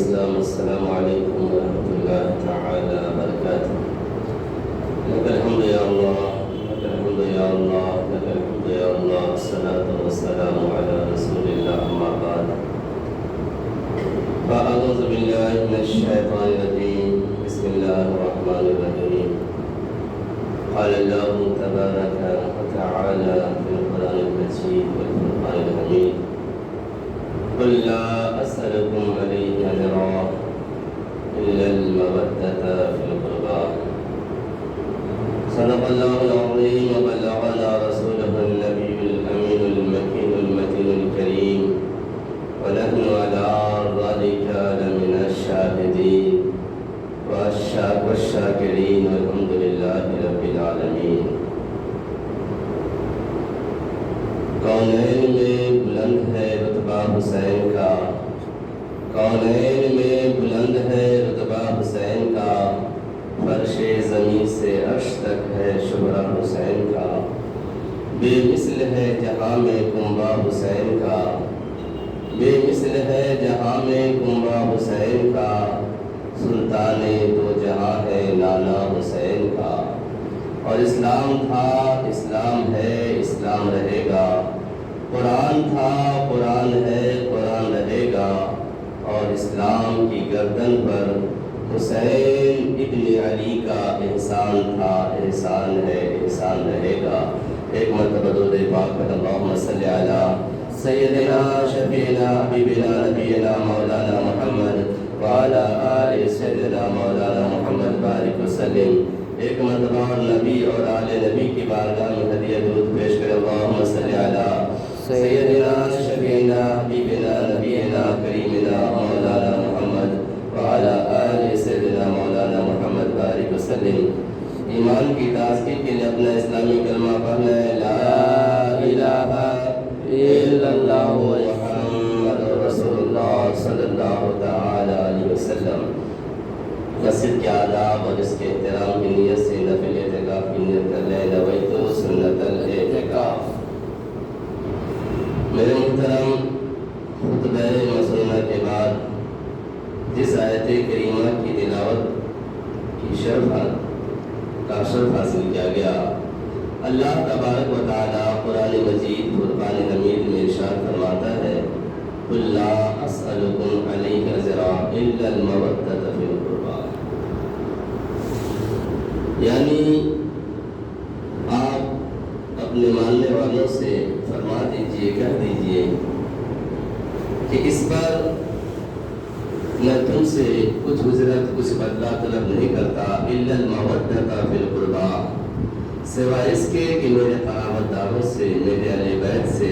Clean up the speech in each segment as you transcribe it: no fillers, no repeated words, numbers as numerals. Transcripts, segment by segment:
الإسلام السلام عليكم ورحمة الله تعالى وبركاته. لك الحمد يا الله، لك الحمد يا الله، لك الحمد يا الله. الصلاة والسلام على رسول الله. أما بعد، فأعوذ بالله من الشيطان الرجيم. بسم الله الرحمن الرحيم. قال الله تبارك وتعالى في القرآن المجيد والفرقان الحميد: قل لا أسألكم عليه أجرا إلا المودة في القربى. صدق الله العظيم وبلغنا رسوله النبي الأمين المكين المتين الكريم، ونحن على ذلك لمن الشاهدين والشاكرين، والحمد لله رب العالمين. کونین میں بلند ہے رتبہ حسین کا، کونین میں بلند ہے رتبہ حسین کا، فرش زمین سے عرش تک ہے شہرہ حسین کا. بے مثل ہے جہاں میں کنبہ حسین کا، بے مثل ہے جہاں میں کنبہ حسین کا، سلطان دو جہاں ہے نانا حسین کا. اور اسلام تھا، اسلام ہے، اسلام رہے گا. قرآن تھا، قرآن ہے، قرآن رہے گا. اور اسلام کی گردن پر حسین ابن علی کا احسان تھا، احسان ہے، احسان رہے گا. ایک مرتبہ درود پاک پڑھ. اللہم صلی علی سیدنا شفیعنا حبیبنا نبینا مولانا محمد وعلی آل سیدنا مولانا محمد بارک وسلم. ایک مرتبہ اور نبی اور آل نبی کی بارگاہ میں ہدیہ درود پیش کریں. اللہم صلی علی سیدنا شفیعنا حبیبنا نبینا کریمنا مولانا محمد وعلی آل سیدنا مولانا محمد بارک وسلم. ایمان کی تازگی کے لیے اپنا اسلامی کلمہ پڑھنا ہے. لا الہ الا اللہ محمد رسول اللہ صلی اللہ تعالی علیہ وسلم. مسجد کے آداب اور اس کے احترام کی نیت سے نفل اعتکاف کی نیت کر لیں. نویت سنت الاعتکاف. میرے محترم، خطبہ مسنونہ کے بعد جس آیت کریمہ کی تلاوت کی شرف حاصل کیا گیا، اللہ تبارک و تعالی قرآن مجید فرقان حمید میں ارشاد فرماتا ہے: قل لا اسألکم علیہ اجرا الا المودۃ فی القربى. یعنی آپ اپنے ماننے والوں سے فرما دیجئے، کہہ دیجئے کہ اس پر میں تم سے کچھ اجرت، کچھ بدلہ طلب نہیں کرتا. الا المودۃ فی القربى، سوائے اس کے کہ میرے قرابت داروں سے، میرے اہل بیت سے،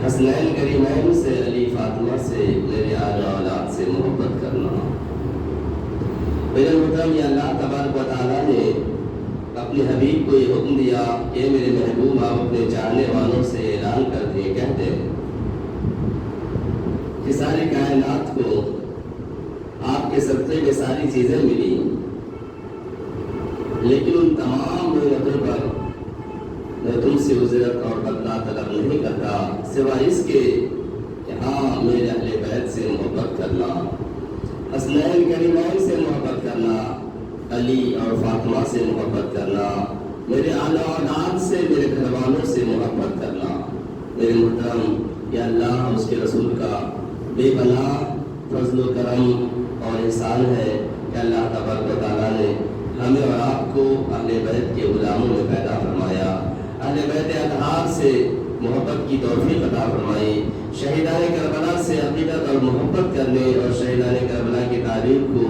حسنین کریمین سے، علی فاطمہ سے، میرے آل اولاد سے محبت کرنا. میرے محترم، یہ اللہ تبارک و تعالیٰ نے اپنے حبیب کو یہ حکم دیا کہ میرے محبوب آپ اپنے چاہنے والوں سے اعلان کر دیں، کہہ دیں کہ ساری کائنات کو آپ کے صدقے میں ساری چیزیں ملی، لیکن ان تمام نعمتوں پر میں تم سے اجرت اور بدلہ طلب نہیں کرتا، سوائے اس کے کہ ہاں میرے اہل بیت سے محبت کرنا، حسنین کریمین سے محبت کرنا، علی اور فاطمہ سے محبت کرنا، میرے اعلی اولاد سے، میرے گھر والوں سے محبت کرنا. میرے محترم، یہ اللہ اور اس کے رسول کا بے پناہ فضل و کرم اور احسان ہے کہ اللہ تبارک و تعالیٰ نے ہمیں اور آپ کو اہل بیت کے غلاموں میں پیدا فرمایا، اہل بیت اطہار سے محبت کی توفیق عطا فرمائی، شہیدان کربلا سے عقیدت اور محبت کرنے اور شہیدان کربلا کی تاریخ کو،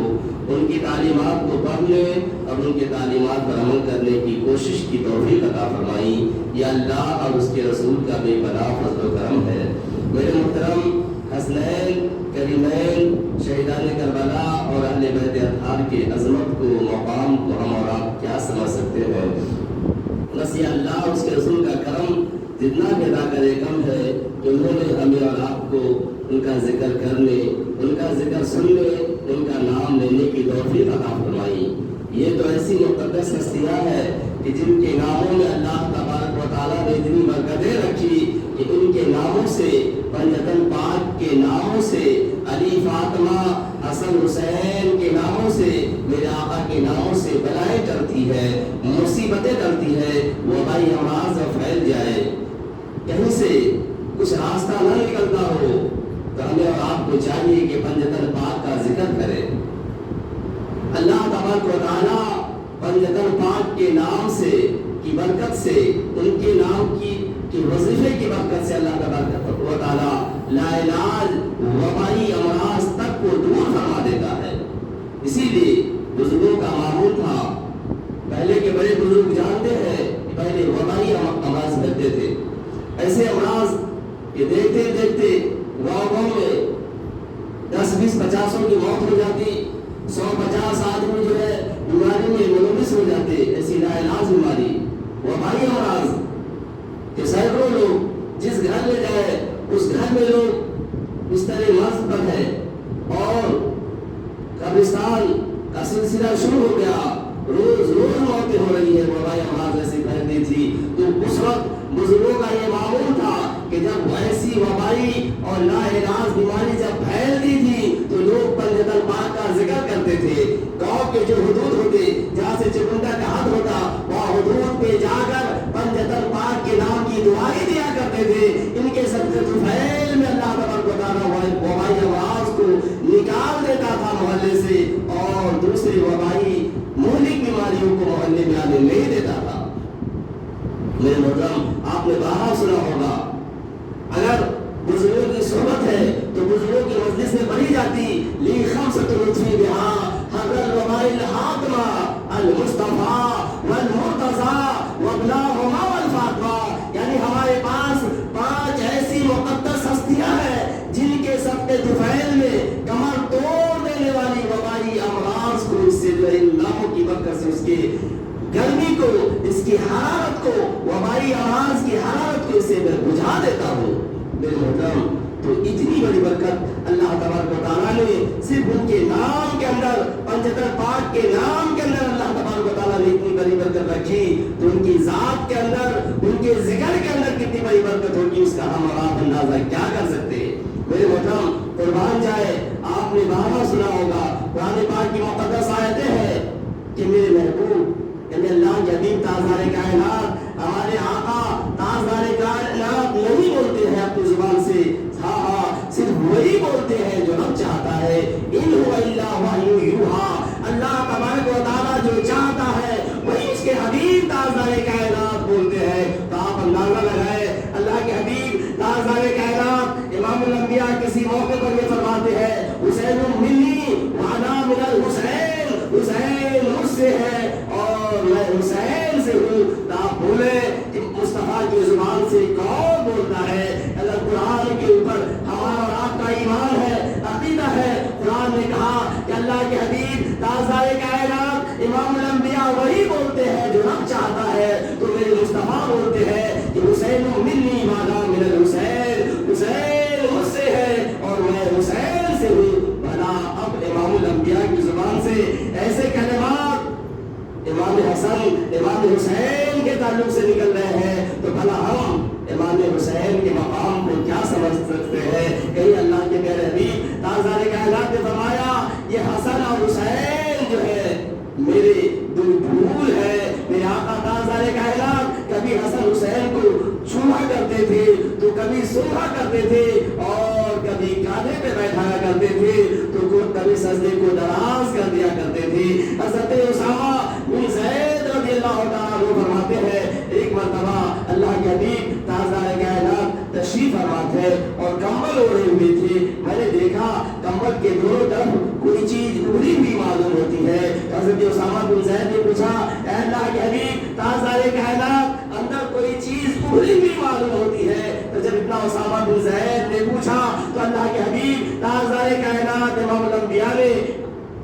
ان کی تعلیمات کو پڑھنے اور ان کی تعلیمات پر عمل کرنے کی کوشش کی توفیق عطا فرمائی. یہ اللہ اور اس کے رسول کا بے پناہ فضل و کرم ہے. میرے محترم، حسنین کریمین، شہیدان کربلا اور اہل بیت اطہار کے عظمت کو، مقام کو ہم اور آپ کیا سمجھ سکتے ہیں؟ بس یہ اللہ اور اس کے رسول کا کرم جتنا بھی ادا کرے کم ہے کہ انہوں نے ہمیں اور آپ کو ان کا ذکر کرنے، ان کا ذکر سننے، ان کا نام لینے کی توفیق عطا فرمائی. یہ تو ایسی مقدس ہستیاں ہیں کہ جن کے ناموں میں اللہ تبارک و تعالیٰ نے اتنی برکتیں رکھی کہ ان کے ناموں سے، بنجتن پاک کے ناموں سے، علی علی فاطمہ حسن حسین کے ناموں سے میرے آقا کے ناموں سے بلائیں ٹلتی ہے، مصیبتیں ٹلتی ہے، وبائی امراض پھیل جائے، کہیں سے کچھ راستہ نہ نکلتا ہو تو ہمیں اور آپ کو چاہیے کہ پنجتن پاک کا ذکر کرے۔ اللہ تبارک و تعالیٰ پنجتن پاک کے نام سے کی برکت سے، ان کے نام کی وظیفے کی برکت سے اللہ تبارک و تعالیٰ لاعلاج وبائی امراض تک کو دور فرما دیتا ہے۔ اسی لیے بزرگوں کا معمول تھا، پہلے کے بڑے بزرگ جانتے ہیں کہ پہلے وبائی امراض پھیلتے تھے، ایسے امراض کہ دیکھتے دیکھتے گاؤں میں 10-20-50 کی موت ہو جاتی، 100-50 آدمی جو ہے بیماری میں ملوث ہو جاتے، ایسی لاعلاج بیماری وبائی امراض کہ سینکڑوں لوگ جس گھر میں جائے اس گھر میں لوگ اس طرح مرض پر ہے، اور قبرستان کا سلسلہ شروع ہو گیا، روز روز موتیں ہو رہی ہے، وبائی امراض ایسی پھیلتی تھی۔ تو اس وقت بزرگوں کا یہ معمول تھا کہ جب ایسی وبائی اور لاعلاج بیماری جب پھیلتی تھی تو لوگ پنجتن پاک کا ذکر کرتے تھے۔ گاؤں کے جو حدود ہوتے جہاں سے چکندر کا حد ہوتا وہاں حدود پہ جا کر پنجتن پاک کے نام کی دعائیں دیا کرتے تھے۔ ان کے صدقے طفیل میں اللہ تبارک و تعالیٰ وبائی امراض کو نکال دیتا تھا محلے سے، اور دوسری وبائی مہلک بیماریوں کو محلے میں آنے نہیں دیتا تھا۔ میرے محترم، آپ نے بارہا سنا ہوگا، اگر بزرگوں کی صحبت ہے تو بزرگوں کی مجلس میں پڑھی جاتی لی خمسۃ لطفی بہا حضر الوباء الحاکمہ المصطفیٰ والمرتضیٰ وابناہما والفاطمہ، یعنی ہمارے پاس 5 ایسی مقدس ہستیاں ہیں جن کے صدقے طفیل میں کمر توڑ دینے والی وبائی امراض کو اس سے اللہ کی برکت سے اس کے گرمی کو، اس کی حرارت کو، وبائی امراض کی حرارت کو اس سے میں بجھا دیتا ہوں۔ میرے محترم، تو اتنی بڑی برکت اللہ تبارک و تعالیٰ نے صرف ان کے نام کے اندر، پنجتن پاک کے نام کے اندر اللہ تبارک و تعالیٰ نے اتنی بڑی برکت رکھی، تو ان کی ذات کے اندر، ان کے ذکر کے اندر کتنی بڑی برکت ہوگی اس کا ہم اور آپ اندازہ کیا کر سکتے ہیں۔ میرے محترم، قربان جائے، آپ نے بارہا سنا ہوگا، قرآن پاک کی مقدس آیتیں ہیں کہ میرے محبوب یعنی اللہ کے حبیب تاجدار کائنات، ہمارے آقا تاجدار کائنات نہیں بولتے ہیں اپنی زبان سے، ہاں صرف وہی بولتے ہیں جو رب چاہتا ہے۔ ان هو الا وحی یوحی، اللہ تبارک و تعالیٰ جو چاہتا ہے وہی اس کے حبیب تاجدار کائنات بولتے ہیں۔ تو آپ اندازہ لگائے، اللہ کے حبیب تاجدار کائنات امام الانبیاء کسی موقع پر یہ فرماتے ہیں، حسین منی وانا من الحسین، حسین مجھ سے ہے اور میں حسین سے ہوں۔ تو آپ بولے کہ مصطفیٰ کی زبان سے کون بولتا ہے؟ اگر قرآن کے اوپر ہمارا اور آپ کا ایمان ہے، عقیدہ ہے، قرآن نے کہا کہ اللہ کے حبیب تاجدار کائنات امام الانبیاء وہی بولتے ہیں جو رب چاہتا ہے، تو میرے مصطفیٰ بولتے ہیں کہ حسین منی وانا من الحسین، حسین مجھ سے ہے اور میں حسین سے ہوں۔ بھلا اب امام الانبیاء کی زبان سے ایسے کلمات امام حسن، امام حسین کے تعلق سے نکل رہے ہیں، تو بھلا ہم امام حسین کے مقام کو کیا سمجھ سکتے ہیں؟ کہیں اللہ کے پیارے حبیب تاجدار کائنات نے فرمایا یہ حسن اور حسین جو ہے میرے دل پھول ہے۔ میرے آقا تاجدار کائنات کبھی حسن حسین کو چھوا کرتے تھے تو کبھی سنا کرتے تھے اور کبھی کاندھے پہ بیٹھایا کرتے تھے تو کبھی سجدے کو دراز کر دیا کرتے تھے۔ حضرت اسامہ بن زید رضی اللہ تعالیٰ عنہ فرماتے ہیں، ایک مرتبہ اللہ کے حبیب تاجدار کائنات تشریف فرما تھے اور کمبل اوڑھے ہوئے تھے، میں نے دیکھا کمبل کے دونوں طرف کوئی چیز اڑی ہوئی معلوم ہوتی ہے۔ حضرت اسامہ بن زید نے پوچھا، اے اللہ کے حبیب تاجدار کائنات اندر کوئی چیز اڑی ہوئی معلوم ہوتی ہے؟ تو جب اتنا اسامہ بن زید نے پوچھا تو اللہ کے حبیب تاجدار کائنات امام الانبیاء نے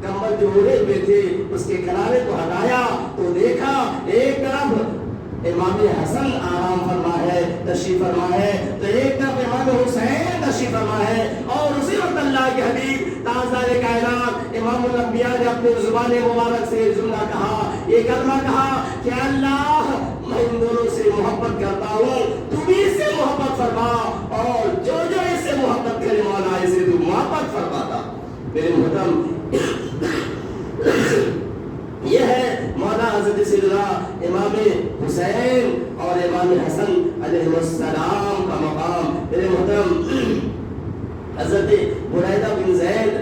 کمبل جو اوڑھے ہوئے تھے اس کے کنارے کو ہٹایا تو دیکھا ایک طرف امام حسن آرام فرما ہے، تشریف فرما ہے، تو ایک طرف امام حسین تشریف فرما ہے، اور اسی وقت اللہ کے حبیب تاجدار کائنات امام الانبیاء نے اپنے زبان مبارک سے جملہ کہا، یہ کلمہ کہا کہ اللہ میں ان دونوں سے محبت کرتا ہوں، تو بھی اس سے محبت فرما، اور جو جو اس سے محبت کرے مولا اسے تو محبت فرماتا۔ میرے محترم یہ ہے مولا حضرت سیدنا امام حسین اور امام حسن علیہ السلام کا مقام۔ میرے محترم حضرت بريدہ بن زید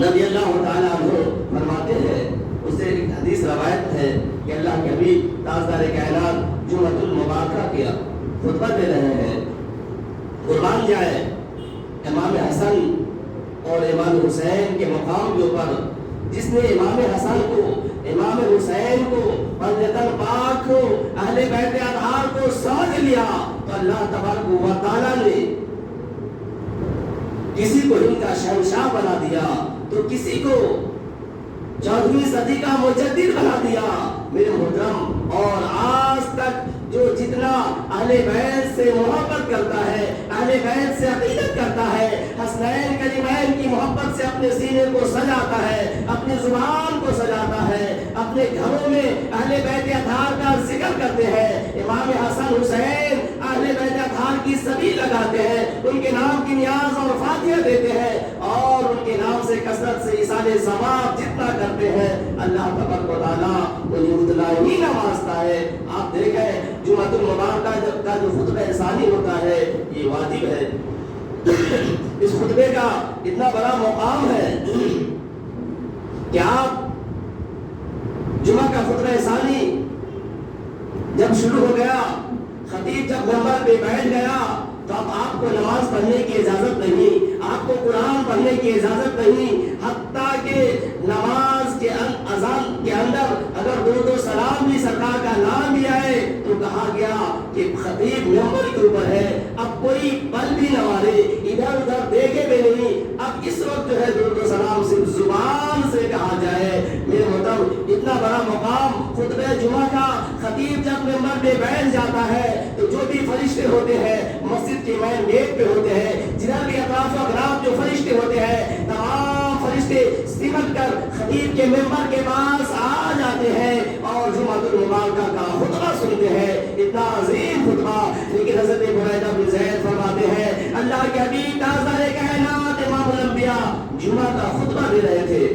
رضی اللہ تعالیٰ عنہ فرماتے ہیں، اس سے ایک حدیث روایت ہے کہ اللہ کے حبیب تاجدار کائنات جمعۃ المبارکہ کیا خطبہ دے رہے ہیں، قربان جائے امام حسن اور امام حسین کے مقام کے اوپر جس نے امام حسن کو امام حسین کو فضیلت پاک کو اہل بیت اطہار کو سمجھ لیا تو اللہ تبارک و تعالیٰ نے کسی کو ان کا شہنشاہ بنا دیا تو کسی کو 14ویں صدی کا مجدد بنا دیا۔ میرے محترم اور آج تک جو جتنا اہل بیت سے محبت کرتا ہے، اہل بیت سے عقیدت کرتا ہے، حسنین کریمین کی محبت سے اپنے سینے کو سجاتا ہے، اپنی زبان کو سجاتا ہے، اپنے گھروں میں اہل بیت اطہار کا ذکر کرتے ہیں، امام حسن حسین اہل بیت اطہار کی سبیل لگاتے ہیں، ان کے نام کی نیاز اور فاتحہ دیتے ہیں اور ان کے نام سے کثرت سے ایصال ثواب جتنا کرتے ہیں اللہ تبارک و تعالیٰ انہیں اتنا ہی نوازتا ہے۔ آپ دیکھیں جمعۃ المبارکہ کا جو خطبہ ثانی ہوتا ہے یہ واجب ہے، اس خطبے کا اتنا بڑا مقام ہے کہ آپ جمعہ کا خطبہ ثانی جب شروع ہو گیا، خطیب جب منبر پہ بیٹھ گیا تو اب آپ کو نماز پڑھنے کی اجازت نہیں، آپ کو قرآن پڑھنے کی اجازت نہیں، حتیٰ کہ نماز کے اذان کے اندر اگر درود و سلام بھی سرکار کا نام بھی آئے تو کہا گیا کہ خطیب منبر کے اوپر ہے، اب کوئی پل بھی نہ مارے، ادھر ادھر دیکھے بھی نہیں، اب اس وقت جو ہے درود و سلام صرف زبان سے کہا جائے۔ میرے محترم اتنا بڑا مقام خطبہ جمعہ کا، خطیب جب منبر پہ بیٹھ جاتا ہے تو جو بھی فرشتے ہوتے ہیں مسجد کے مین گیٹ پہ ہوتے ہیں، جدھر بھی اطراف و اطراف جو فرشتے ہوتے ہیں تمام فرشتے سمٹ کر خطیب کے منبر کے پاس آ جاتے ہیں اور جمعۃ المبارکہ کا خطبہ سنتے ہیں، اتنا عظیم خطبہ۔ لیکن حضرت بريدہ بن زید فرماتے ہیں اللہ کے حبیب تاجدار کائنات امام الانبیاء جمعہ کا خطبہ دے رہے تھے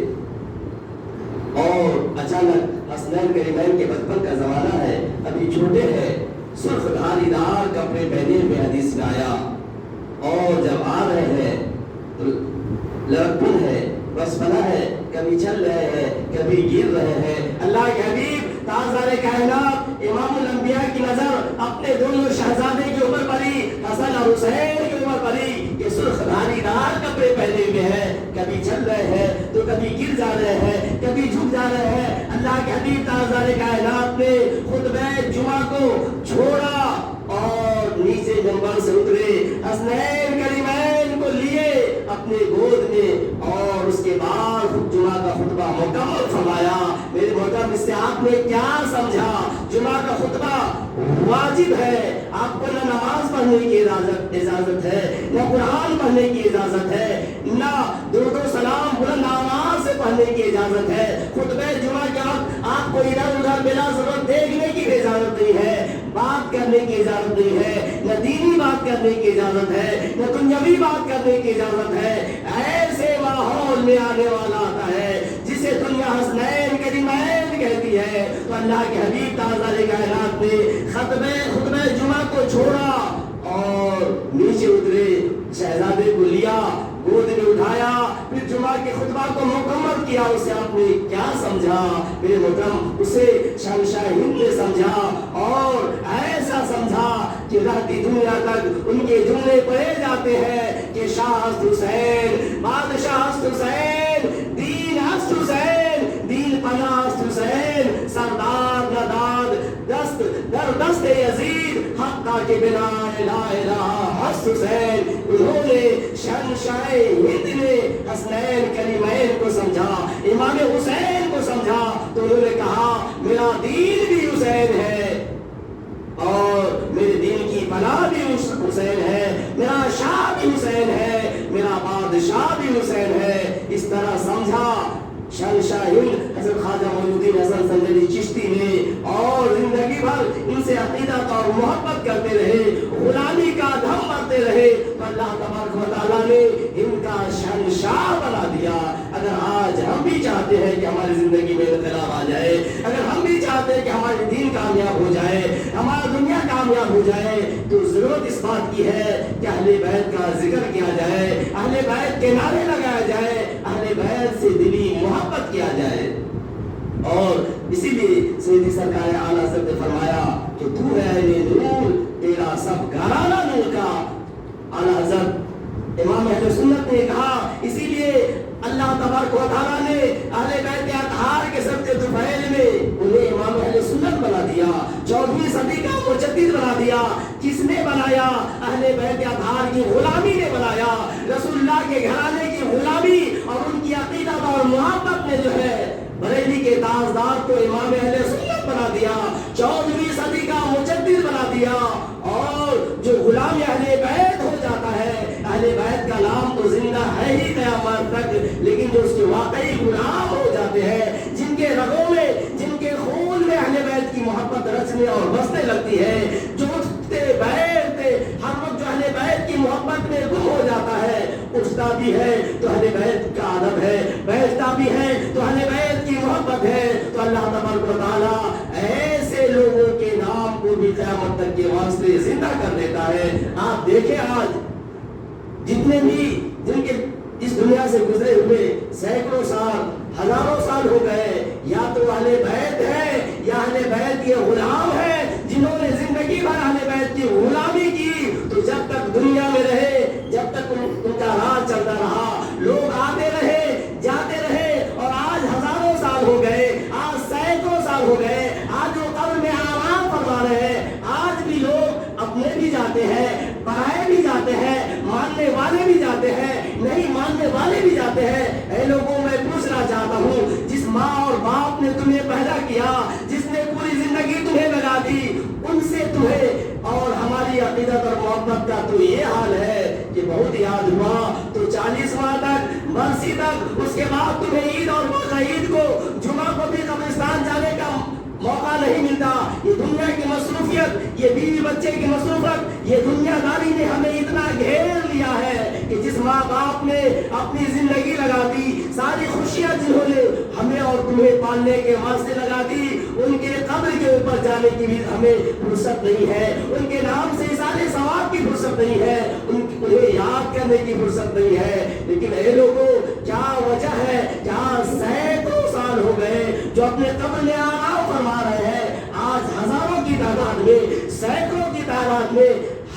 اور اچانک حسنین کریمین کے بچپن کا زمانہ ہے، ابھی چھوٹے ہیں، سرخ دھاری دار کپڑے پہنے ہوئے حدیث میں آیا اور جب آ رہے ہیں تو لڑکپن ہے، بچپنا ہے، کبھی چل رہے ہیں کبھی گر رہے ہیں۔ اللہ کے حبیب تاجدار کائنات امام الانبیاء کی نظر اپنے دونوں شہزادے کے اوپر پڑی، حسن اور حسین کے اوپر پڑی کہ سرخ دھاری دار کپڑے پہنے ہوئے ہیں، کبھی چل رہے ہیں تو کبھی گر جا رہے ہیں کبھی جھک جا رہے ہیں۔ اللہ کے حبیب تاجدار کائنات نے خطبہ جمعہ کو چھوڑا اور نیچے منبر سے اترے، حسنین کریمین کو لیے اپنے گود میں اور اس کے بعد جمعہ کا خطبہ مکمل فرمایا۔ میرے محترم اس سے آپ نے کیا سمجھا؟ جمعہ کا خطبہ واجب ہے، آپ کو نہ نماز پڑھنے کی اجازت ہے، نہ قرآن پڑھنے کی اجازت ہے، نہ درود و سلام بلند آواز سے پڑھنے کی اجازت ہے۔ خطبہ جمعہ کے وقت آپ کو ادھر ادھر بلا ضرورت دیکھنے کی اجازت نہیں ہے، بات کرنے کی اجازت نہیں ہے، نہ دینی بات کرنے کی اجازت ہے، نہ دنیاوی بات کرنے کی اجازت ہے۔ ایسے ماحول میں آنے والا آتا ہے جسے دنیا حسنین کریمین کہتی ہے تو اللہ کے حبیب تاجدار کائنات نے خطبہ جمعہ کو چھوڑا اور نیچے اترے، شہزادے کو لیا، گود میں اٹھایا، پھر جمعہ کے خطبہ کو مکمل کیا۔ اسے آپ نے کیا سمجھا؟ میرے محترم اسے شہنشاہ ہند نے سمجھا اور ایسا سمجھا کہ رہتی دنیا تک ان کے جملے پڑھے جاتے ہیں کہ شاہ ہست حسین، بادشاہ ہست حسین، دین ہست حسین، دین پناہ ہست حسین، سردار نداد دست در دست یزید حقا کے بنا لا الہ ہست حسین۔ انہوں نے شہنشاہ ہند نے حسنین کریمین کو سمجھا، امام حسین کو سمجھا تو انہوں نے کہا میرا دین بھی حسین ہے اور میرے دین کی پناہ بھی حسین ہے، میرا شاہ بھی حسین ہے، میرا بادشاہ بھی حسین ہے۔ اس طرح سمجھا شہنشاہ ہند حضرت خواجہ معین الدین حسن سنجری چشتی نے اور زندگی بھر ان سے عقیدت اور محبت کرتے رہے، غلامی کا دھم مرتے رہے تو اللہ تبارک و تعالیٰ نے ہند کا کا شہنشاہ بنا دیا۔ اگر آج ہم بھی چاہتے ہیں کہ ہماری زندگی میں انقلاب آ جائے، اگر ہم بھی چاہتے ہیں کہ ہمارے دین کامیاب ہو جائے، ہمارا دنیا کامیاب ہو جائے، تو ضرورت اس بات کی ہے کہ اہل بیت کا ذکر کیا جائے، اہل بیت کے نعرے لگایا جائے، اہل بیت سے دلی محبت کیا جائے۔ اور اسی لیے سیدی سرکار اعلیٰ حضرت نے فرمایا کہ تو ہے نور، تیرا سب گھرانہ نور کا۔ اعلیٰ حضرت امام اہل سنت نے کہا، اسی لیے اللہ تبارک و تعالیٰ نے اہل بیت اطہار کے سب کے طفیل میں انہیں امام اہل سنت بنا دیا، 14ویں صدی کا مجدد بنا دیا۔ کس نے بنایا؟ اہل بیت اطہار کی غلامی نے بنایا۔ رسول اللہ کے گھرانے کی غلامی اور ان کی عقیدت اور محبت نے جو ہے بریلی کے تاجدار کو امام اہل سنت بنا دیا، 14ویں صدی کا مجدد بنا دیا۔ اور جو غلام اہل بیت ہو جاتا ہے، اہل بیت کا نام تو زندہ ہے ہی قیامت تک، لیکن جو اس کے واقعی غلام ہو جاتے ہیں، جن کے رگوں میں، جن کے خون میں اہل بیت کی محبت رچنے اور بسنے لگتی ہے، جو اٹھتے بیٹھتے ہر وقت جو اہل بیت کی محبت میں گم ہو جاتا ہے، اٹھتا بھی ہے تو اہل بیت کا ادب ہے، بیٹھتا بھی ہے تو اہل بیت کی محبت ہے، تو اللہ تبارک و تعالیٰ ایسے لوگوں کے نام کو بھی قیامت تک کے واسطے زندہ کر دیتا ہے۔ آپ دیکھیں آج جتنے بھی جن کے اس دنیا سے گزرے ہوئے سینکڑوں سال، ہزاروں سال ہو گئے، یا تو اہل بیت ہے یا اہل بیت کے غلام ہیں، جنہوں نے زندگی بھر اہل بیت کی غلامی کی۔ تو جب تک دنیا میں رہے، جب تک ان کا راج چلتا رہا، لوگ آتے رہے، جاتے رہے، اور آج ہزاروں سال ہو گئے، آج سینکڑوں سال ہو گئے، آج وہ قبر میں آرام فرما رہے ہیں۔ آج بھی لوگ اپنے بھی جاتے ہیں، پرائے بھی جاتے ہیں، ماننے والے بھی جاتے ہیں، نہیں ماننے والے بھی جاتے ہیں۔ اے لوگوں، میں پوچھنا چاہتا ہوں، جس ماں اور باپ نے تمہیں پیدا کیا، جس نے پوری زندگی تمہیں لگا دی، ان سے تمہیں اور ہماری عقیدت اور محبت کا تو یہ حال ہے کہ بہت یاد ہوا تو 40 ماہ تک، برسی تک، اس کے بعد تمہیں عید اور بقرعید کو، جمعہ کو بھی قبرستان جانے کا موقع نہیں ملتا۔ یہ دنیا کی مصروفیت، یہ بیوی بچے کی مصروفیت، یہ دنیا داری نے ہمیں اتنا گھیر لیا ہے کہ جس ماں باپ نے اپنی زندگی لگا دی، ساری خوشیاں جنہوں نے ہمیں اور تمہیں پالنے کے واسطے لگا دی، ان کے قبر کے اوپر جانے کی بھی ہمیں فرصت نہیں ہے، ان کے نام سے اصالے ثواب کی فرصت نہیں ہے، انہیں یاد کرنے کی فرصت نہیں ہے۔ لیکن اے لوگوں، کیا وجہ ہے کہ آج سینکڑوں سال ہو گئے جو اپنے قبر میں آرام فرما رہے ہیں، آج ہزاروں کی تعداد میں، سینکڑوں کی تعداد میں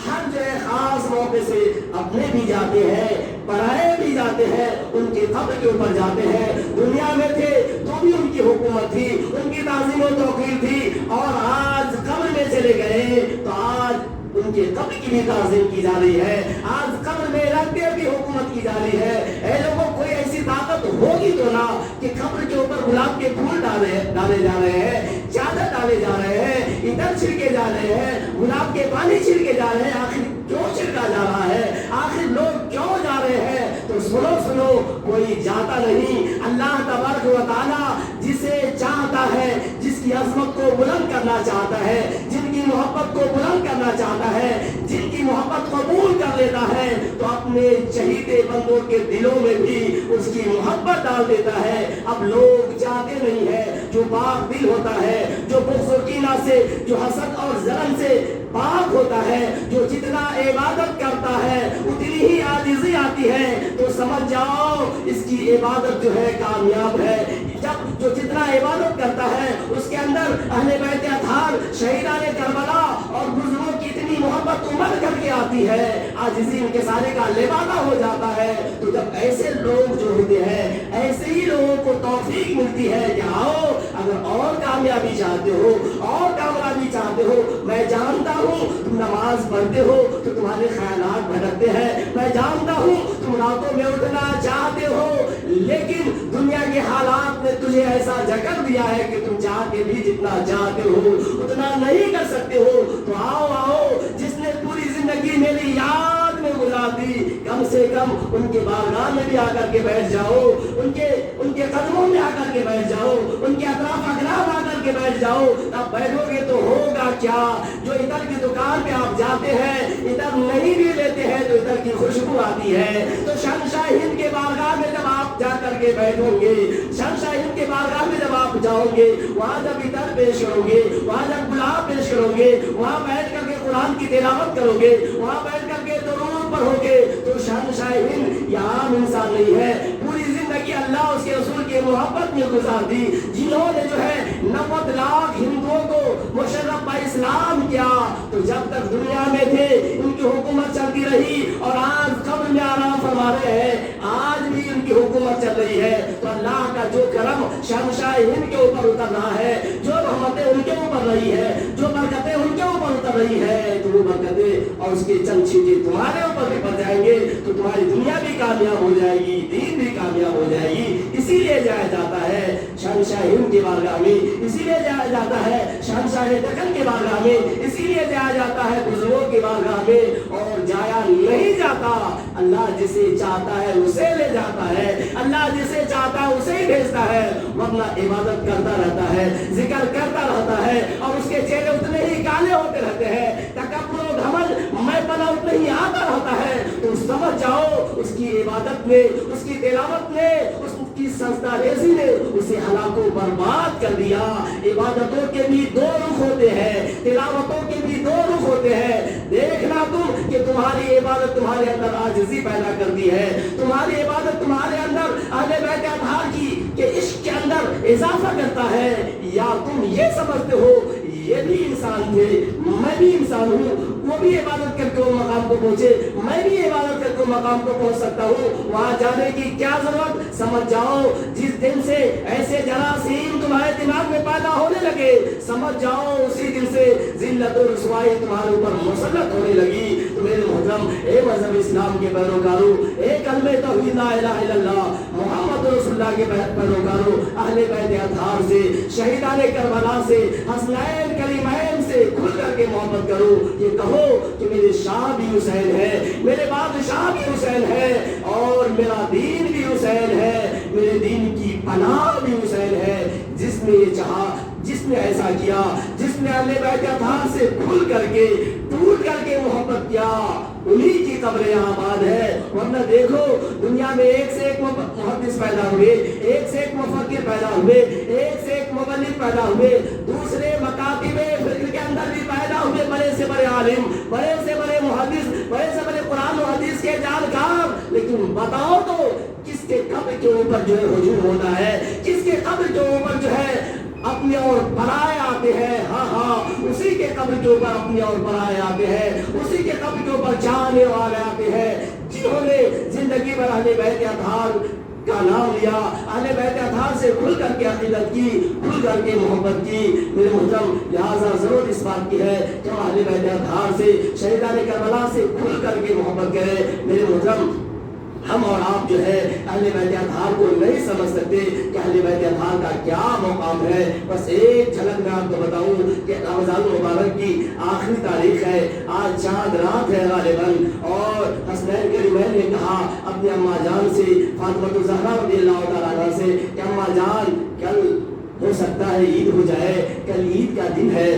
ہر جو ہے خاص موقع سے اپنے بھی جاتے ہیں، پرائے بھی جاتے ہیں، ان کے قبر کے اوپر جاتے ہیں۔ دنیا میں تھے تو بھی ان کی حکومت تھی، ان کی تعظیم و توقیر تھی، اور آج قبر میں چلے گئے تو آج ان کے قبر کی بھی تعظیم کی جا رہی ہے، آج قبر میں رکھ کے بھی حکومت کی جا رہی ہے۔ اے لوگوں، کوئی ایسی طاقت ہوگی تو نہ کہ قبر کے اوپر گلاب کے پھول ڈالے جا رہے ہیں، چادر ڈالے جا رہے ہیں، عطر چھڑکے جا رہے ہیں، گلاب کے پانی چھڑکے جا رہے ہیں۔ آخر کیوں چھڑکا جا رہا ہے؟ آخر لوگ کیوں جا رہے ہیں؟ تو سنو، کوئی جاتا نہیں۔ اللہ تبارک و تعالیٰ جسے چاہتا ہے، جس کی عظمت کو بلند کرنا چاہتا ہے، جن کی محبت کو بلند کرنا چاہتا ہے، جن کی محبت قبول کر لیتا ہے، تو اپنے چہیتے بندوں کے دلوں میں بھی اس کی محبت ڈال دیتا ہے۔ اب لوگ چاہتے نہیں ہیں، جو پاک دل ہوتا ہے، جو بغض و کینہ سے، جو حسد اور ظلم سے پاک ہوتا ہے، جو جتنا عبادت کرتا ہے اتنی ہی عاجزی آتی ہے، تو سمجھ جاؤ اس کی عبادت جو ہے کامیاب ہے۔ جو جتنا عبادت کرتا ہے اس کے اندر اہل بیت اطہار، شہیدان کربلا اور بزرگوں کی اتنی محبت امڑ کر کے آتی ہے، عاجزی ان کے سارے کا لبادہ ہو جاتا ہے۔ تو جب ایسے لوگ جو ہوتے ہیں، ایسے ہی لوگوں کو توفیق ملتی ہے کہ آؤ، اگر اور کامیابی چاہتے ہو، اور کامیابی چاہتے ہو، میں جانتا ہوں تم نماز پڑھتے ہو تو تمہارے خیالات بھٹکتے ہیں، میں جانتا ہوں تم راتوں میں اٹھنا چاہتے ہو، لیکن دنیا کے حالات نے تجھے ایسا جکڑ دیا ہے کہ تم چاہ کے بھی جتنا چاہتے ہو اتنا نہیں کر سکتے ہو۔ تو آؤ، جس نے پوری زندگی میری یاد میں گزار دی، کم سے کم ان کے بارگاہ میں بھی آ کر کے بیٹھ جاؤ، ان کے قدموں میں آ کر کے بیٹھ جاؤ، ان کے اطراف اقراف آ کر کے بیٹھ جاؤ۔ تب بیٹھو گے تو ہوگا کیا؟ جو عطر کی دکان پہ آپ جاتے ہیں، عطر نہیں بھی لیتے ہیں تو عطر کی خوشبو آتی ہے. تو شہنشاہ ہند کے بارگاہ میں جب آپ جا کر کے بیٹھو گے, شہنشاہ ہند کے بارگاہ میں جب آپ جاؤ گے, وہاں جب عطر پیش کرو گے, وہاں جب گلاب پیش کرو گے, وہاں بیٹھ کر کے قرآن کی تلاوت کرو گے, وہاں بیٹھ کر کے درود پڑھو گے, تو شہنشاہ ہند یہ عام انسان نہیں ہے. پوری زندگی اللہ اس کے رسول کی محبت میں گزار دی, جنہوں نے جو ہے 90 لاکھ ہندوؤں کو مشرف با اسلام کیا. تو جب تک دنیا میں تھے ان کی حکومت چلتی رہی, اور آج قبر میں آرام فرما رہے ہیں, آج بھی ان کی حکومت چل رہی ہے. تو اللہ کا جو کرم شہنشاہ ہند کے اوپر اتر رہا ہے, جو رحمتیں ان کے اوپر رہی ہے, جو برکتیں ان کے اوپر اتر رہی ہے, تو وہ برکتیں اور اس کے چند چھینٹے تمہارے اوپر بھی پڑ جائیں گے, تو تمہاری دنیا بھی کامیاب ہو جائے گی, دین بھی کامیاب ہو جائے گی. اسی لیے جایا جاتا ہے شہنشاہ ہند کی بارگاہ میں, اسی لیے جایا جاتا ہے شہنشاہ دکن کی بارگاہ میں, اسی لیے جایا جاتا ہے بزرگوں کی بارگاہ میں. اور جایا نہیں جاتا, اللہ جسے چاہتا ہے اسے لے جاتا ہے, اللہ جسے چاہتا ہے اسے ہی بھیجتا ہے. ورنہ عبادت کرتا رہتا ہے, ذکر کرتا رہتا ہے, اور اس کے چہرے اتنے ہی کالے ہوتے رہتے ہیں, تکبر و گھمنڈ میں پنا اتنے ہی آتا رہتا ہے. تو سمجھ جاؤ اس کی عبادت نے, اس کی تلاوت نے, اس کی سجدہ ریزی نے اسے ہلاک و برباد کر دیا. عبادتوں کے بھی دو رخ ہوتے ہیں, تلاوتوں کے بھی دو رخ ہوتے ہیں. دیکھنا تم کہ تمہاری عبادت تمہارے اندر عاجزی پیدا کرتی ہے, تمہاری عبادت تمہارے اندر اہل بیت اطہار کی کہ عشق کے اندر اضافہ کرتا ہے, یا تم یہ سمجھتے ہو یہ بھی انسان تھے, میں بھی انسان ہوں, وہ بھی عبادت کر کے وہ مقام کو پہنچے, میں بھی عبادت کر کے وہ مقام کو پہنچ سکتا ہوں. وہاں جانے کی کیا ضرورت؟ سمجھ جاؤ جس دن سے ایسے جراثیم تمہارے دماغ میں پیدا ہونے لگے, سمجھ جاؤ اسی دن سے ذلت و رسوائی تمہارے اوپر مسلط ہونے لگی. تو میرے محترم, اے مذہب اسلام کے پیروکاروں, اے کلمہ توحید لا الہ الا اللہ محمد رسول اللہ کے پیروکاروں, اہل بیت اطہار سے, شہیدان کربلا سے, حسنین کریمین سے کھل کر کے محبت کرو. یہ کہو کہ میرے شاہ بھی حسین ہے, میرے بادشاہ بھی حسین ہے, اور میرا دین بھی حسین ہے, میرے دین کی پناہ بھی حسین ہے. جس نے یہ چاہا, جس نے ایسا کیا, جس نے اہل بیت اطہار سے کھل کر کے ٹوٹ کر کے محبت کیا, انہی کی قبر یہاں آباد ہے. ورنہ دیکھو دنیا میں ایک سے ایک محدث پیدا ہوئے, ایک سے ایک مفکر پیدا ہوئے, ایک سے ایک مبلغ پیدا ہوئے, دوسرے مکاتب فکر کے اندر بھی پیدا ہوئے, بڑے سے بڑے عالم, بڑے سے بڑے محدث, بڑے سے بڑے قرآن و حدیث کے جانکار. لیکن بتاؤ تو کس کے قبر کے اوپر جو ہے ہجوم ہوتا ہے, کس کے قبر کے اوپر جو ہے اپنے اور پرائے آتے ہیں؟ ہاں اسی کے قبر کے اوپر اپنے اور پرائے آتے ہیں, اسی کے قبر کے اوپر جانے والے آتے ہیں, جنہوں نے زندگی بھر اہل بیت اطہار کا نام لیا, اہل بیت اطہار سے کھل کر کے عقیدت کی, کھل کر کے محبت کی. میرے محترم, لہٰذا ضرورت اس بات کی ہے کہ ہم اہل بیت اطہار سے, شہیدان کربلا سے کھل کر کے محبت کریں. میرے محترم, ہم اور آپ جو ہے اہل بیت اطہار کو نہیں سمجھ سکتے کہ اہل بیت اطہار کا کیا مقام ہے. بس ایک جھلک میں آپ کو بتاؤں کہ رمضان المبارک کی آخری تاریخ ہے, آج چاند رات ہے غالباً, اور حسنین کریمین نے کہا اپنی اماں جان سے, فاطمہ الزہرا رضی اللہ تعالیٰ عنہا سے, کہ اماں جان کل ہو سکتا ہے عید ہو جائے, کل عید کا دن ہے,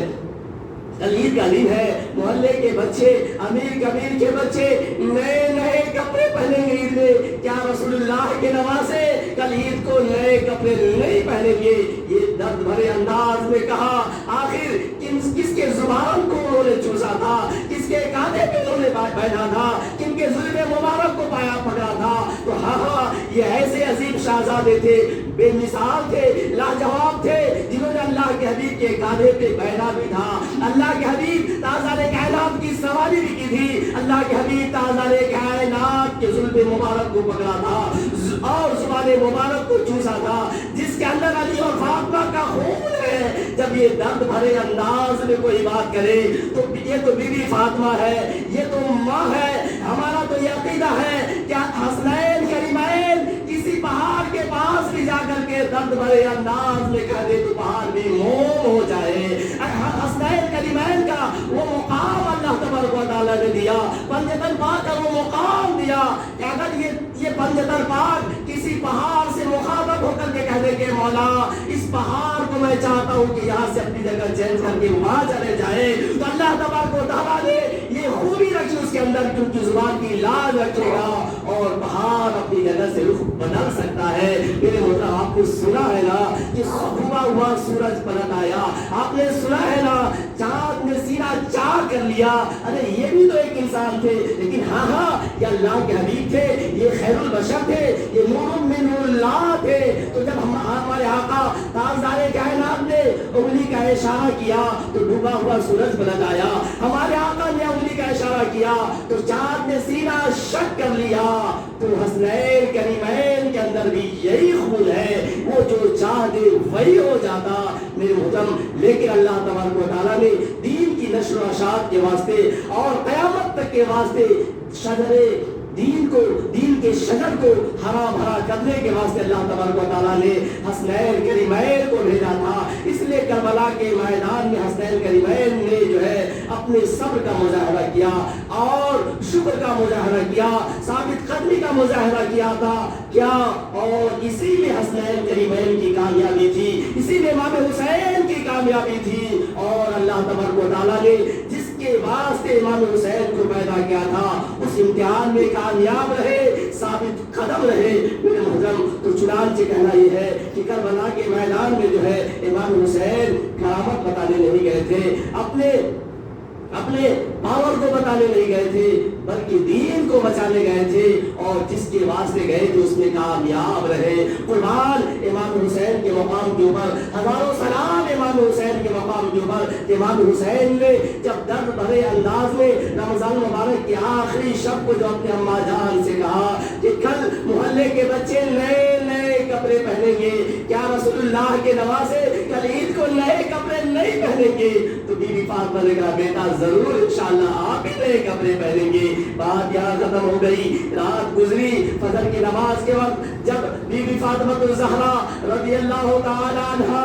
کل عید کا دن ہے, محلے کے بچے, امیر کبیر کے بچے نئے نئے کپڑے پہنیں گے عید میں. کیا رسول اللہ کے نواسے کل عید کو نئے کپڑے نہیں پہنیں گے؟ یہ درد بھرے انداز میں کہا. آخر کس کے زبان کو انہوں نے چوسا تھا, کس کے کاندھے پہ انہوں نے بیٹھا تھا, کن کے ظلم مبارک کو پایا پکڑا تھا؟ تو ہاں یہ ایسے عظیم شہزادے تھے, بے مثال تھے, لاجواب تھے, جنہوں نے اللہ کے حبیب کے کاندھے پہ بیٹھا بھی تھا, اللہ کے حبیب تاجدار کائنات کی سواری بھی کی تھی, اللہ کے حبیب تاجدار کائنات کے ظلم مبارک کو پکڑا تھا اور زبان مبارک کو چوسا تھا, جس کے اندر علی اور فاطمہ کا خون ہے. جب یہ درد بھرے انداز میں کوئی بات کرے تو یہ تو بی بی فاطمہ ہے, یہ تو ماں ہے. ہمارا تو یہ عقیدہ ہے کہ حسنین کریمین کسی پہاڑ کے پاس بھی جا کر کے درد بھرے انداز میں کہہ دے تو پہاڑ بھی موم ہو جائے. حسنین کریمین کا وہ مقام اللہ تبارک و تعالیٰ نے دیا, پنجتن پاک کا وہ مقام دیا کہ اگر یہ پنجتن پاک کسی پہاڑ سے مخاطب ہو کر کے کہہ دے کہ مولا اس پہاڑ کو میں چاہتا ہوں کہ یہاں سے اپنی جگہ چینج کر کے وہاں چلے جائے, تو اللہ تبارک و تعالیٰ نے یہ خوبی رکھی اس کے اندر کہ ان کی زبان کی کی لاج رکھے گا اور پہاڑ اپنی جگہ سے رخ بدل سکتا ہے۔ میرے محترم آپ نے سنا ہے نا کہ ڈوبا ہوا سورج پلٹ آیا، آپ نے سنا ہے نا چاند نے سینہ چار کر لیا، ارے یہ بھی تو ایک انسان تھے، لیکن ہاں یہ اللہ کے حبیب تھے، یہ خیر البشر تھے، یہ نور من نور اللہ تھے۔ تو جب ہمارے آقا تاجدار کائنات نے انگلی کا اشارہ کیا تو ڈوبا ہوا سورج پلٹ آیا، ہمارے آقا نے انگلی کا اشارہ کیا تو چاند نے سینہ شک کر لیا۔ تو حسنین کریمین کے اندر بھی یہی خون ہے، وہ جو چاہ دے وہی ہو جاتا میرے محترم۔ لیکن اللہ تبارک و تعالیٰ نے دین کی نشر و اشاعت کے واسطے اور قیامت تک کے واسطے شجر دین کے شجر کو ہرا بھرا کرنے کے واسطے اللہ تبارک و تعالیٰ نے حسنین کریمین کو بھیجا تھا۔ اس لیے کربلا کے میدان میں حسنین کریمین نے جو ہے اپنے صبر کا مظاہرہ کیا اور شکر کا مظاہرہ کیا، ثابت قدمی کا مظاہرہ کیا تھا کیا، اور اسی میں حسنین کریمین کی کامیابی تھی، اسی میں امام حسین کی کامیابی تھی۔ اور اللہ تبارک و تعالیٰ نے جس کے واسطے امام حسین کو پیدا کیا تھا اس امتحان میں کامیاب رہے، ثابت قدم رہے میرے محترم۔ تو چنانچہ کہنا یہ ہے کہ کربلا کے میدان میں جو ہے امام حسین کرامت بتانے نہیں گئے تھے، اپنے پاور کو بتانے نہیں گئے تھے، بلکہ دین کو بچانے گئے تھے، اور جس کے واسطے گئے تھے اس میں کامیاب رہے۔ قربان امام حسین کے مقام کے اوپر ہزاروں سلام امام حسین کے مقام کے اوپر۔ امام حسین نے جب درد بھرے انداز میں رمضان مبارک کی آخری شب کو جو اپنے اماں جان سے کہا کہ کل محلے کے بچے نئے نئے کپڑے پہنیں گے، کیا رسول اللہ کے نوازے کل عید کو نئے کپڑے نہیں پہنیں گے؟ تو بی بی فاطمہ نے کہا بیٹا ضرور انشاءاللہ آپ بھی نئے کپڑے پہنیں گے۔ بات یہاں ختم ہو گئی، رات گزری، فجر کی نماز کے وقت جب بی بی فاطمہ الزہرا رضی اللہ تعالی عنہا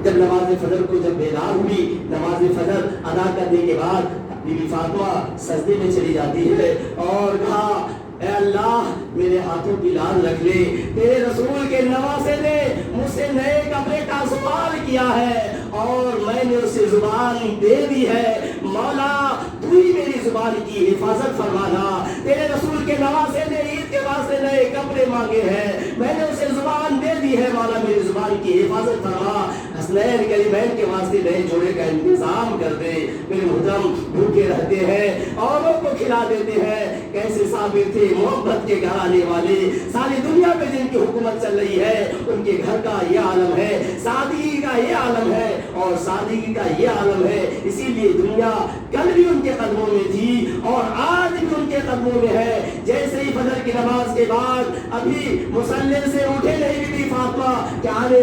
جب نماز فجر کو جب بیدار ہوئی، نماز فجر ادا کرنے کے بعد بی بی فاطمہ سجدے میں چلی جاتی ہے اور کہا اے اللہ میرے ہاتھوں کی لاج رکھ لے، تیرے رسول کے نواسے نے مجھ سے نئے کپڑے کا سوال کیا ہے اور میں نے اسے زبان دے دی ہے، مولا تو ہی میری زبان کی حفاظت فرمانا۔ تیرے رسول کے نواسے نے عید کے واسطے نئے کپڑے مانگے ہیں، میں نے اسے زبان دے دی ہے، مولا میری زبان کی حفاظت فرما، حسنین کریمین کے واسطے نئے جوڑے کا انتظام کر دے۔ میرے محترم بھوکے رہتے ہیں، اوروں کو کھلا دیتے ہیں، کیسے صابر تھے محبت کے گھر آنے والے، ساری دنیا پہ جن کی حکومت چل رہی ہے ان کے گھر کا یہ عالم ہے، سادگی کا یہ عالم ہے اور سادگی کا یہ عالم ہے۔ اسی لیے دنیا کل بھی ان کے قدموں میں تھی اور آج بھی ان کے قدموں میں ہے۔ جیسے ہی فجر کی نماز کے بعد ابھی مصلی سے اٹھے نہیں بی بی فاطمہ کہ آنے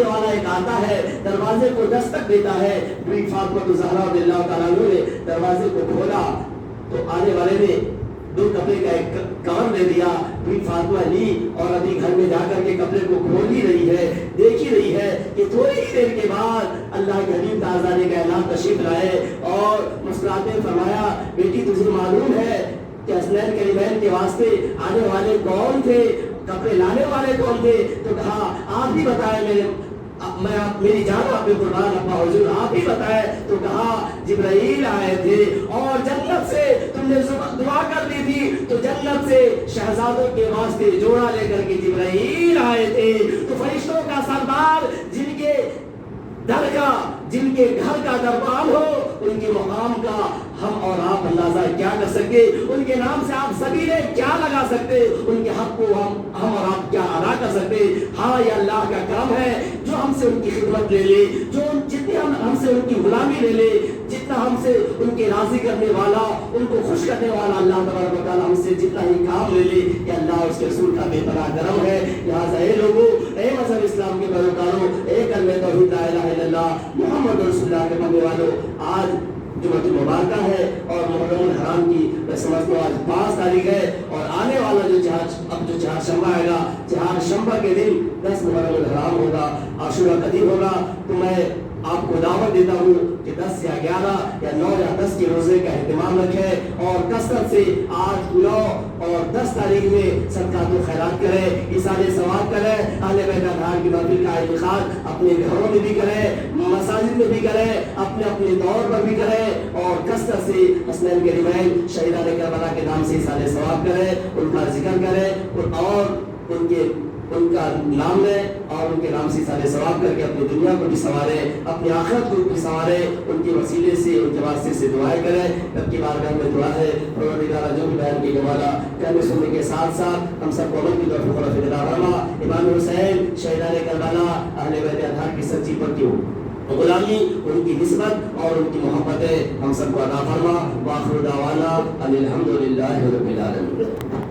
والا ایک آتا ہے، دروازے کو دستک دیتا ہے، بی بی فاطمہ الزہرا رضی اللہ تعالیٰ عنہ نے دروازے کو کھولا تو آنے والے نے دو کپڑے کا ایک کور دے دیا، بی فاطمہ لی اور ابھی گھر میں جا کر کے کپڑے کو کھول ہی رہی ہے، دیکھ ہی رہی ہے کہ تھوڑی ہی دیر کے بعد اللہ کے حبیب تاجدار کائنات تشریف لائے اور مسکراتے فرمایا بیٹی تجھے معلوم ہے کہ حسنین کریمین کے واسطے آنے والے کون تھے، کپڑے لانے والے کون تھے؟ تو کہا آپ ہی بتائیں، میری جان آپ قربان ابا حضور آپ ہی بتائے۔ تو کہا جبرائیل آئے تھے اور جنت سے تم نے دعا کر دی تھی تو جنت سے شہزادوں کے واسطے جوڑا لے کر کے جبرائیل آئے تھے۔ تو فرشتوں کا سردار جن کے گھر کا دربان ہو ان کے مقام کا ہم اور آپ اندازہ کیا کر سکتے، ان کے نام سے آپ سبھی نے کیا لگا سکتے، ان کے حق کو ہم اور آپ کیا ادا کر سکتے۔ ہاں یہ اللہ کا کرم ہے جو ہم سے ان کی خدمت لے لے، جو جتنی ہم سے ان کی غلامی لے لے، جتنا ہم سے ان کے راضی کرنے والا، ان کو خوش کرنے والا اللہ تبارک و تعالیٰ ہم سے جتنا ہی کام لے لے، یہ اللہ اس کے رسول کا بے پناہ کرم ہے۔ لہٰذا اے لوگوں، اے مذہب اسلام کے پیروکاروں، اے کلمہ توحید لا الہ الا اللہ محمد رسول اللہ کے ماننے والوں، آج جمعۃ مبارکہ ہے اور محرم الحرام کی میں سمجھتا ہوں آج 5 تاریخ ہے اور آنے والا جو چہار شنبہ آئے گا، چہار شنبہ کے دن 10 محرم الحرام ہوگا، عاشورہ قدیم ہوگا۔ تو میں آپ کو دعوت دیتا ہوں کہ 10 یا 11 یا 9 یا 10 کے روزے کا اہتمام رکھیں اور کثرت سے 8 9 اور 10 تاریخ میں صدقات و خیرات کریں، ایصال ثواب کریں، اہل بیت اطہار کی محفل کا انعقاد اپنے گھروں میں بھی کریں، مساجد میں بھی کریں، اپنے اپنے طور پر بھی کریں اور کثرت سے حسنین کریمین شہیدان کربلا کے نام سے ایصال ثواب کریں، ان کا ذکر کریں اور ان کا نام لیں اور ان کے نام سے ایصال ثواب کر کے اپنی دنیا کو بھی سنوارے، اپنی آخرت کو بھی سنوارے، ان کے وسیلے سے ان کے واسطے سے دعائیں کریں۔ رب کی بارگاہ میں دعا ہے پروردگار جو بھی بیان کی والا کہنے سننے کے ساتھ ساتھ ہم سب کو عمل کی توفیق اور فضل عطا فرما۔ امام حسین شہیدان کربلا اہل بیت اطہار کی سچی پکیوں غلامی، ان کی نسبت اور ان کی محبتیں ہم سب کو عطا فرما۔ وآخر دعوانا ان الحمد للہ رب العالمین۔